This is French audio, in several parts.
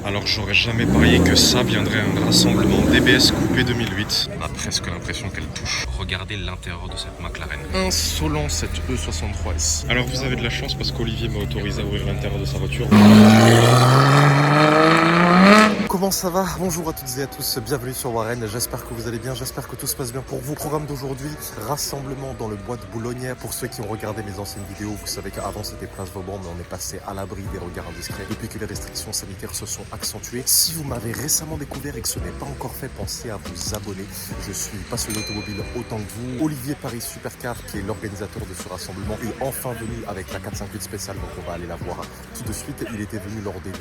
Alors j'aurais jamais parié que ça viendrait un rassemblement DBS Coupé 2008. On a presque l'impression qu'elle touche. Regardez l'intérieur de cette McLaren. Insolent cette E63S. Alors vous avez de la chance parce qu'Olivier m'a autorisé à ouvrir l'intérieur de sa voiture. Comment ça va? Bonjour à toutes et à tous, bienvenue sur Warren, j'espère que vous allez bien, j'espère que tout se passe bien pour vous. Programme d'aujourd'hui, rassemblement dans le bois de Boulogne. Pour ceux qui ont regardé mes anciennes vidéos, vous savez qu'avant c'était Place Vauban, mais on est passé à l'abri des regards indiscrets depuis que les restrictions sanitaires se sont accentuées. Si vous m'avez récemment découvert et que ce n'est pas encore fait, pensez à vous abonner. Je suis passionné d'automobile autant que vous. Olivier Paris Supercar, qui est l'organisateur de ce rassemblement, est enfin venu avec la 458 spéciale, donc on va aller la voir tout de suite. Il était venu lors des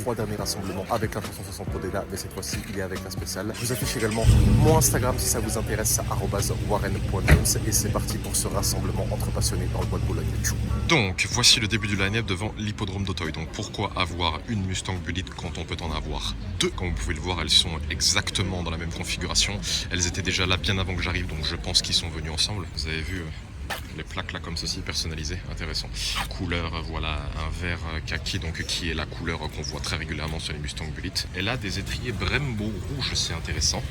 2-3 derniers rassemblements avec la 360 Podena, mais cette fois-ci il est avec la spéciale. Je vous affiche également mon Instagram si ça vous intéresse, @warren.games, et c'est parti pour ce rassemblement entre passionnés dans le bois de Boulogne. Donc voici le début du line-up devant l'hippodrome d'Auteuil. Donc pourquoi avoir une Mustang Bullitt quand on peut en avoir deux? Comme vous pouvez le voir, elles sont exactement dans la même configuration. Elles étaient déjà là bien avant que j'arrive, donc je pense qu'ils sont venus ensemble. Vous avez vu les plaques là comme ceci, personnalisées, intéressant. Couleur, voilà, un vert kaki, donc qui est la couleur qu'on voit très régulièrement sur les Mustang Bullitt. Elle a des étriers Brembo rouge, c'est intéressant,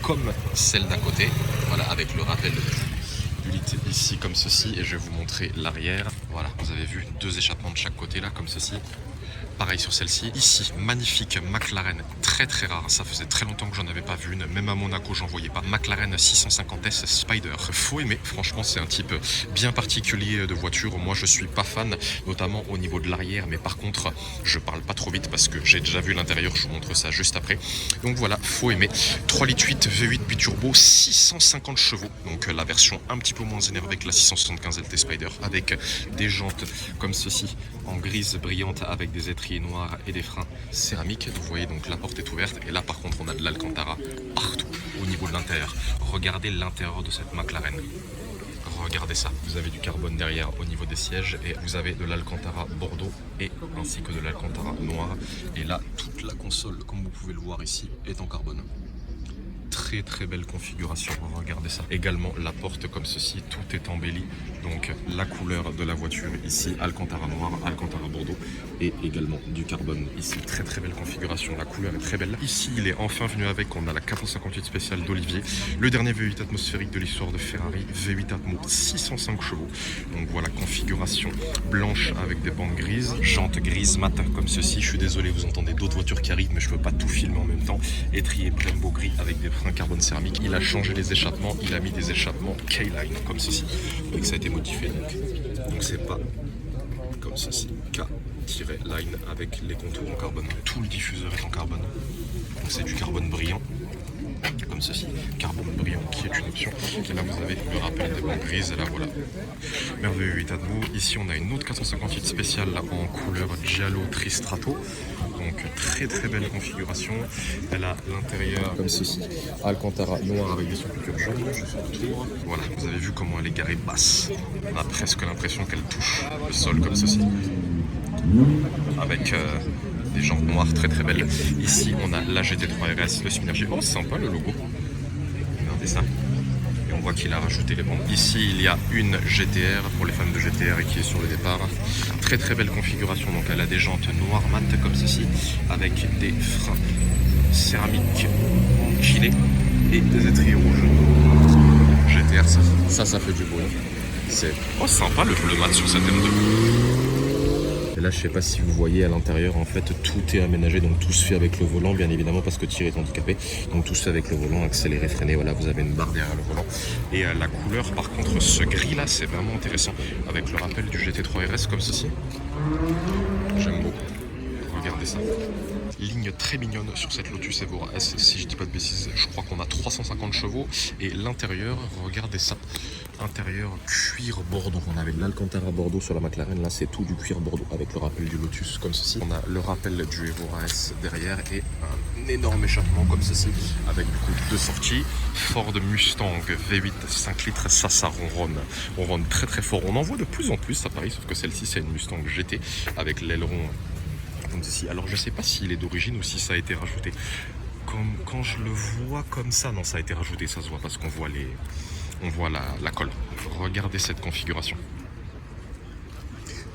comme celle d'à côté, voilà, avec le rappel Bullitt ici comme ceci, et je vais vous montrer l'arrière. Voilà, vous avez vu deux échappements de chaque côté là comme ceci. Pareil sur celle-ci. Ici, magnifique McLaren, très très rare. Ça faisait très longtemps que j'en avais pas vu une. Même à Monaco, j'en voyais pas. McLaren 650S Spider. Faut aimer. Franchement, c'est un type bien particulier de voiture. Moi, je suis pas fan, notamment au niveau de l'arrière. Mais par contre, je parle pas trop vite parce que j'ai déjà vu l'intérieur. Je vous montre ça juste après. Donc voilà, faut aimer. 3,8 litres V8 biturbo, 650 chevaux. Donc la version un petit peu moins énervée que la 675 LT Spider, avec des jantes comme ceci en grise brillante avec des étriers noirs et des freins céramiques. Vous voyez, donc la porte est ouverte, et là par contre on a de l'Alcantara partout au niveau de l'intérieur. Regardez l'intérieur de cette McLaren. Regardez ça, vous avez du carbone derrière au niveau des sièges, et vous avez de l'Alcantara Bordeaux et ainsi que de l'Alcantara noir. Et là, toute la console, comme vous pouvez le voir ici, est en carbone. Très très belle configuration, regardez ça. Également la porte comme ceci, tout est embelli. Donc la couleur de la voiture ici, Alcantara noir, Alcantara Bordeaux, et également du carbone ici. Très très belle configuration, la couleur est très belle. Ici il est enfin venu avec, on a la 458 spéciale d'Olivier, le dernier V8 atmosphérique de l'histoire de Ferrari, V8 Atmo, 605 chevaux. Donc voilà, configuration blanche avec des bandes grises, jantes grises mat comme ceci. Je suis désolé, vous entendez d'autres voitures qui arrivent, mais je peux pas tout filmer en même temps. Étrier Brembo gris avec des freins carbone céramique. Il a changé les échappements, il a mis des échappements K-Line comme ceci, et que ça a été modifié, donc c'est pas comme ceci, K-Line avec les contours en carbone. Tout le diffuseur est en carbone, donc c'est du carbone brillant comme ceci, carbone brillant qui est une option. Et là vous avez le rappel des bandes grises, et là voilà, merveilleux 8 Atmo. Ici on a une autre 458 spéciale là, en couleur Giallo Tristrato. Donc très très belle configuration. Elle a l'intérieur comme ceci, Alcantara noir avec des surpiqûres jaunes. Je fais le tour. Voilà, vous avez vu comment elle est garée basse. On a presque l'impression qu'elle touche le sol comme ceci, avec des jantes noires très très belles. Ici on a la GT3 RS, le Synergy. Oh, sympa le logo. Regardez ça. Et on voit qu'il a rajouté les bandes. Ici il y a une GTR pour les fans de GTR et qui est sur le départ. Très très belle configuration, donc elle a des jantes noires mat comme ceci, avec des freins céramiques gilets et des étriers rouges. GTR, ça fait du beau. C'est sympa le bleu mat sur cette M2. Et là je sais pas si vous voyez à l'intérieur, en fait tout est aménagé, donc tout se fait avec le volant bien évidemment parce que Thierry est handicapé, donc tout se fait avec le volant, accéléré, freiné, voilà, vous avez une barre derrière le volant. Et la couleur par contre, ce gris là c'est vraiment intéressant, avec le rappel du GT3 RS comme ceci. J'aime beaucoup, regardez ça. Ligne très mignonne sur cette Lotus Evora S, si je dis pas de bêtises, je crois qu'on a 350 chevaux. Et l'intérieur, regardez ça, intérieur cuir Bordeaux. On avait de l'Alcantara Bordeaux sur la McLaren, là c'est tout du cuir Bordeaux avec le rappel du Lotus comme ceci. On a le rappel du Evora S derrière et un énorme échappement comme ceci, avec du coup deux sorties. Ford Mustang V8 5 litres, ça ronronne. On ronronne très très fort, on en voit de plus en plus à Paris, sauf que celle-ci c'est une Mustang GT avec l'aileron comme ceci. Alors je sais pas s'il est d'origine ou si ça a été rajouté. Quand je le vois comme ça, non, ça a été rajouté, ça se voit parce qu'on voit la colle. Regardez cette configuration.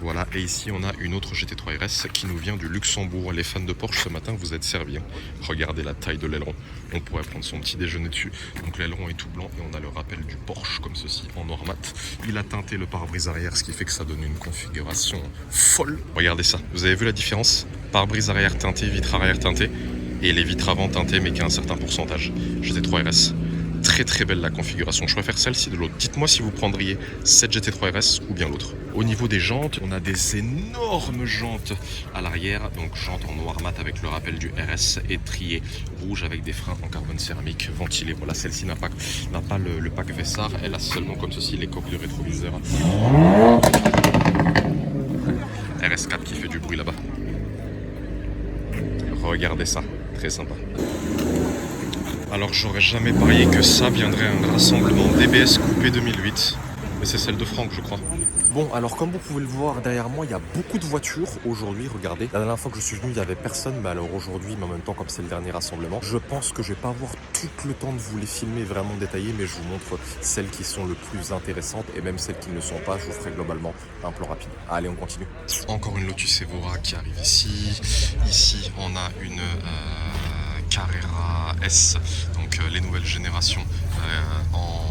Voilà, et ici on a une autre GT3 RS qui nous vient du Luxembourg. Les fans de Porsche ce matin, vous êtes servis. Regardez la taille de l'aileron. On pourrait prendre son petit déjeuner dessus. Donc l'aileron est tout blanc et on a le rappel du Porsche comme ceci en noir mat. Il a teinté le pare-brise arrière, ce qui fait que ça donne une configuration folle. Regardez ça, vous avez vu la différence? Pare-brise arrière teinté, vitre arrière teintée et les vitres avant teintées mais qui a un certain pourcentage. GT3 RS. Très très belle la configuration, je préfère celle-ci de l'autre. Dites-moi si vous prendriez cette GT3 RS ou bien l'autre. Au niveau des jantes, on a des énormes jantes à l'arrière, donc jantes en noir mat avec le rappel du RS étrié rouge avec des freins en carbone céramique ventilés. Voilà, celle-ci n'a pas le pack Vessar, elle a seulement comme ceci les coques de rétroviseur. RS4 qui fait du bruit là-bas. Regardez ça, très sympa. Alors j'aurais jamais parié que ça viendrait un rassemblement DBS coupé 2008. Mais c'est celle de Franck je crois. Bon, alors comme vous pouvez le voir derrière moi, il y a beaucoup de voitures aujourd'hui, regardez. La dernière fois que je suis venu, il n'y avait personne, mais alors aujourd'hui, mais en même temps comme c'est le dernier rassemblement, je pense que je vais pas avoir tout le temps de vous les filmer vraiment détaillés, mais je vous montre celles qui sont le plus intéressantes et même celles qui ne le sont pas, je vous ferai globalement un plan rapide. Allez, on continue. Encore une Lotus Evora qui arrive ici. Ici, on a une Carrera S, donc les nouvelles générations en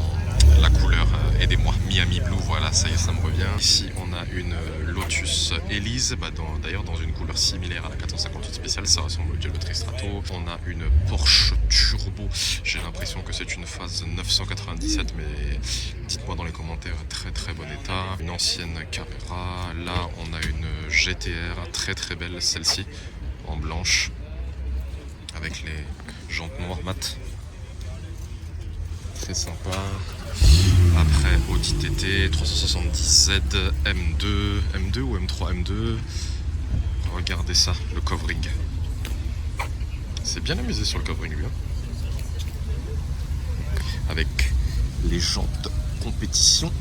la couleur, aidez-moi, Miami Blue, voilà, ça y est, ça me revient. Ici, on a une Lotus Elise, d'ailleurs dans une couleur similaire à la 458 spéciale, ça ressemble au Diablo Tristrato. On a une Porsche Turbo, j'ai l'impression que c'est une phase 997, mais dites-moi dans les commentaires, très très bon état. Une ancienne Carrera, là on a une GTR, très très belle celle-ci, en blanche, avec les jantes noires mat. Très sympa. Après Audi TT 370Z M2 ou M3 M2. Regardez ça, le covering. C'est bien amusé sur le covering lui. Avec les jantes compétition.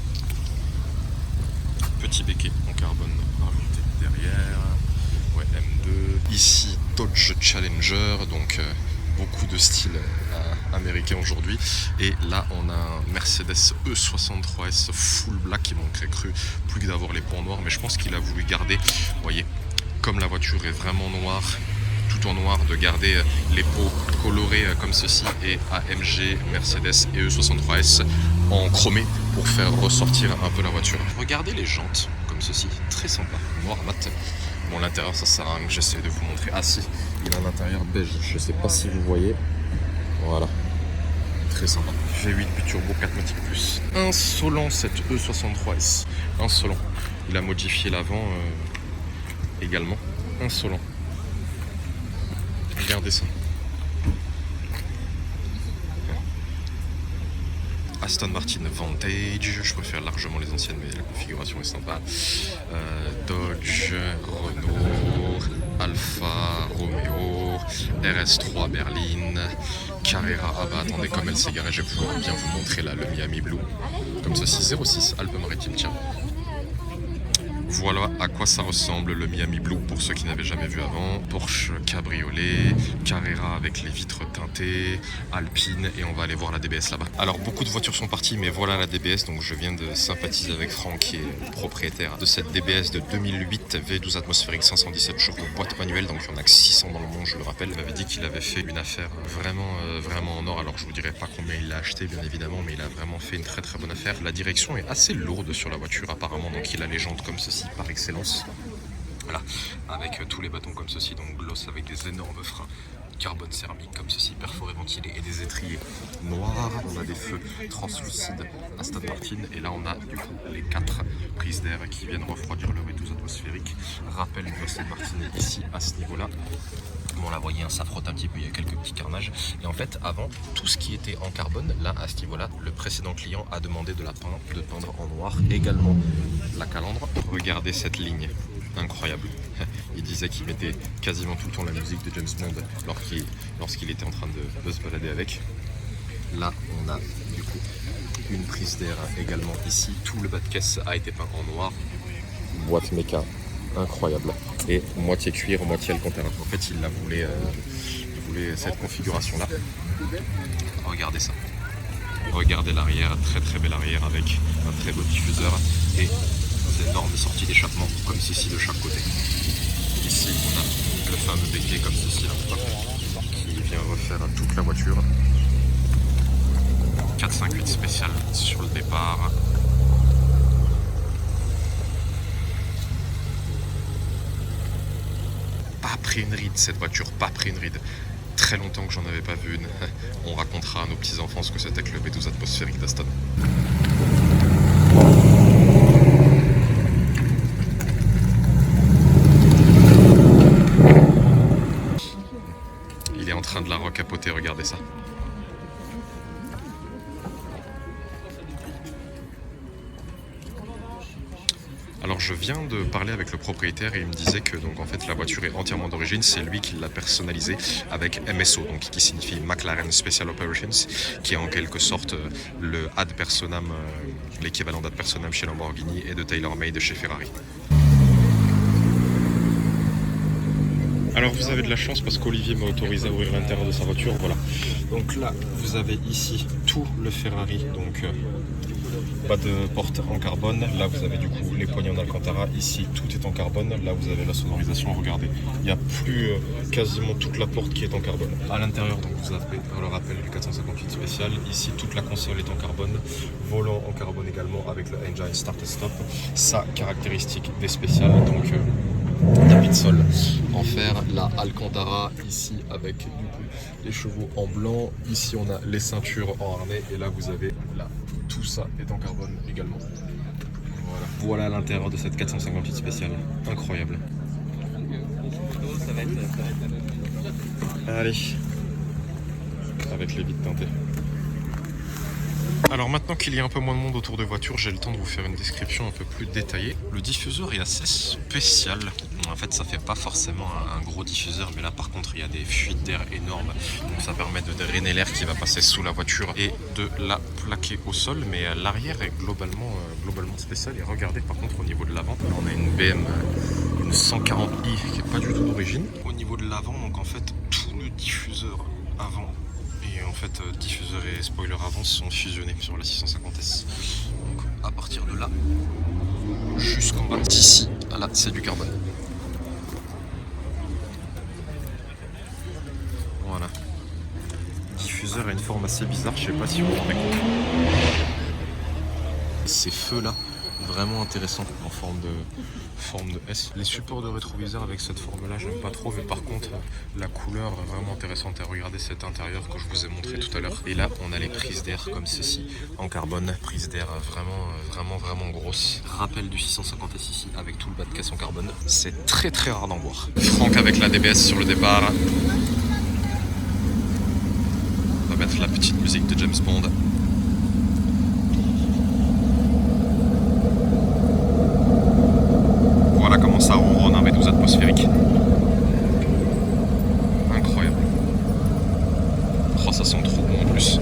Petit béquet en carbone rajouté derrière. Ouais, M2. Ici Dodge Challenger, donc beaucoup de style américain aujourd'hui. Et là on a un Mercedes E63S full black, qui manquerait cru plus que d'avoir les ponts noirs, mais je pense qu'il a voulu garder, vous voyez, comme la voiture est vraiment noire, tout en noir, de garder les pots colorés comme ceci, et AMG, Mercedes et E63S en chromé pour faire ressortir un peu la voiture. Regardez les jantes comme ceci, très sympa, noir mat. Bon, l'intérieur ça sert à rien que j'essaie de vous montrer. Ah si, il a un intérieur beige, je sais pas si vous voyez. Voilà, très sympa. V8 biturbo 4matic plus. Insolent cette E63S, insolent. Il a modifié l'avant également, insolent. Regardez ça. Aston Martin Vantage, je préfère largement les anciennes, mais la configuration est sympa. Dodge, Renault, Alfa, Romeo, RS3 Berline, Carrera. Ah bah attendez, comme elle s'est garée, je vais pouvoir bien vous montrer là le Miami Blue. Comme ceci, 06 Alpes-Maritimes, tiens. Voilà à quoi ça ressemble le Miami Blue pour ceux qui n'avaient jamais vu avant. Porsche Cabriolet, Carrera avec les vitres teintées, Alpine, et on va aller voir la DBS là-bas. Alors beaucoup de voitures sont parties, mais voilà la DBS, donc je viens de sympathiser avec Franck qui est le propriétaire de cette DBS de 2008 V12 atmosphérique 517 chevaux, boîte manuelle, donc il n'y en a que 600 dans le monde, je le rappelle. Il m'avait dit qu'il avait fait une affaire vraiment en or, alors je vous dirai pas combien il l'a acheté bien évidemment, mais il a vraiment fait une très très bonne affaire. La direction est assez lourde sur la voiture apparemment, donc il a les jantes comme ceci par excellence, voilà, avec tous les bâtons comme ceci, donc gloss avec des énormes freins carbone céramique comme ceci, perforé ventilé, et des étriers noirs. On a des feux translucides Aston Martin, et là on a du coup les 4 prises d'air qui viennent refroidir le V12 atmosphérique. Rappel du Aston Martin ici à ce niveau là. Bon, là, vous voyez, ça frotte un petit peu, il y a quelques petits carnages. Et en fait, avant, tout ce qui était en carbone, là, à ce niveau-là, le précédent client a demandé de peindre en noir. Également la calandre. Regardez cette ligne, incroyable. Il disait qu'il mettait quasiment tout le temps la musique de James Bond lorsqu'il était en train de se balader avec. Là, on a du coup une prise d'air également ici. Tout le bas de caisse a été peint en noir. Boîte méca. Incroyable, et moitié cuir, moitié Alcantara. En fait, il voulait cette configuration là. Regardez ça, regardez l'arrière, très très belle arrière avec un très beau diffuseur, et énormes sorties d'échappement comme ceci de chaque côté. Ici, on a le fameux béquet comme ceci là, qui vient refaire toute la voiture. 458 spécial sur le départ. Pas pris une ride cette voiture, pas pris une ride. Très longtemps que j'en avais pas vu une. On racontera à nos petits-enfants ce que c'était que le B12 atmosphérique d'Aston. Il est en train de la recapoter, regardez ça. Alors je viens de parler avec le propriétaire et il me disait que donc en fait la voiture est entièrement d'origine, c'est lui qui l'a personnalisée avec MSO, donc qui signifie McLaren Special Operations, qui est en quelque sorte le ad personam, l'équivalent d'ad personam chez Lamborghini et de tailor-made chez Ferrari. Alors vous avez de la chance parce qu'Olivier m'a autorisé à ouvrir l'intérieur de sa voiture, voilà. Donc là vous avez ici tout le Ferrari, donc pas de porte en carbone. Là vous avez du coup les poignées en Alcantara, ici tout est en carbone. Là vous avez la sonorisation, regardez, il n'y a plus quasiment toute la porte qui est en carbone. À l'intérieur donc vous avez le rappel du 458 spécial, ici toute la console est en carbone, volant en carbone également avec le engine start et stop. Sa caractéristique des spéciales, donc tapis de sol en fer, la Alcantara ici avec du coup les chevaux en blanc, ici on a les ceintures en harnais et là vous avez là tout ça est en carbone également. Voilà l'intérieur de cette 458 spéciale, incroyable. Allez, avec les vitres teintées. Alors maintenant qu'il y a un peu moins de monde autour de voiture, j'ai le temps de vous faire une description un peu plus détaillée. Le diffuseur est assez spécial. En fait, ça fait pas forcément un gros diffuseur, mais là par contre, il y a des fuites d'air énormes. Donc ça permet de drainer l'air qui va passer sous la voiture et de la plaquer au sol. Mais l'arrière est globalement spécial. Et regardez par contre au niveau de l'avant, on a une BM, une 140i qui est pas du tout d'origine. Au niveau de l'avant, donc en fait, tout le diffuseur avant et en fait diffuseur et spoiler avant sont fusionnés sur la 650S. Donc à partir de là jusqu'en bas, d'ici à là, c'est du carbone. Voilà. Diffuseur a une forme assez bizarre, je sais pas si vous vous rendez compte. Ces feux là, vraiment intéressants en forme de S. Les supports de rétroviseur avec cette forme là, j'aime pas trop, mais par contre la couleur est vraiment intéressante. Regardez cet intérieur que je vous ai montré tout à l'heure. Et là on a les prises d'air comme ceci en carbone, prise d'air vraiment grosse. Rappel du 650S ici avec tout le bas de caisse en carbone. C'est très rare d'en voir. Franck avec la DBS sur le départ. On va mettre la petite musique de James Bond. Voilà comment ça ronronne un B12 atmosphérique. Incroyable. Oh, ça sent trop bon en plus.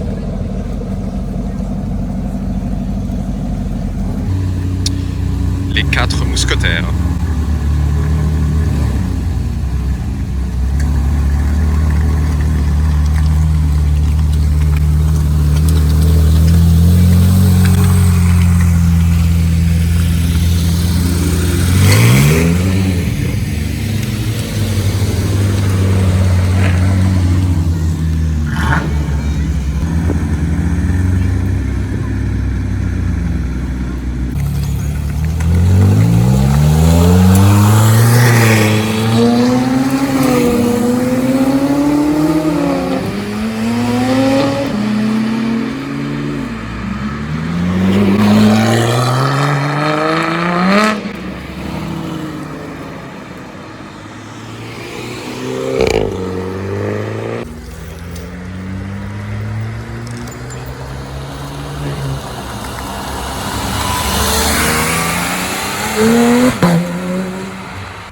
Les 4 mousquetaires.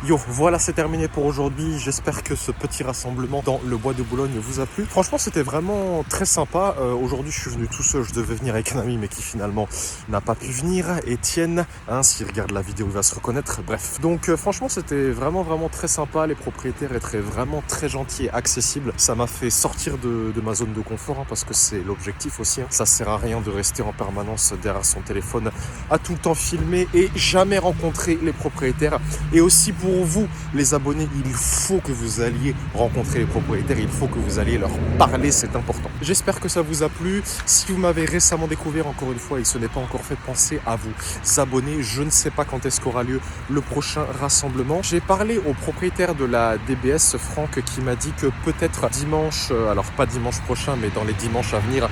Yo, voilà, c'est terminé pour aujourd'hui. J'espère que ce petit rassemblement dans le bois de Boulogne vous a plu. Franchement, c'était vraiment très sympa. Aujourd'hui, je suis venu tout seul. Je devais venir avec un ami, mais qui finalement n'a pas pu venir. Étienne, hein, s'il regarde la vidéo, il va se reconnaître. Bref, donc franchement, c'était vraiment très sympa. Les propriétaires étaient vraiment très gentils et accessibles. Ça m'a fait sortir de ma zone de confort, hein, parce que c'est l'objectif aussi. Hein. Ça sert à rien de rester en permanence derrière son téléphone, à tout le temps filmer et jamais rencontrer les propriétaires. Et aussi pour vous, les abonnés, il faut que vous alliez rencontrer les propriétaires, il faut que vous alliez leur parler, c'est important. J'espère que ça vous a plu. Si vous m'avez récemment découvert, encore une fois, et ce n'est pas encore fait, pensez à vous abonner. Je ne sais pas quand est-ce qu'aura lieu le prochain rassemblement. J'ai parlé au propriétaire de la DBS, Franck, qui m'a dit que peut-être dimanche, alors pas dimanche prochain, mais dans les dimanches à venir,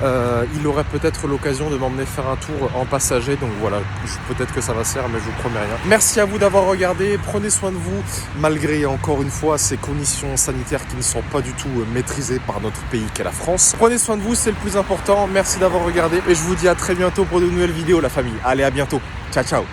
il aurait peut-être l'occasion de m'emmener faire un tour en passager. Donc voilà, peut-être que ça va se faire, mais je vous promets rien. Merci à vous d'avoir regardé. Prenez soin de vous, malgré encore une fois ces conditions sanitaires qui ne sont pas du tout maîtrisées par notre pays qu'est la France. Prenez soin de vous, c'est le plus important. Merci d'avoir regardé et je vous dis à très bientôt pour de nouvelles vidéos, la famille. Allez, à bientôt. Ciao, ciao.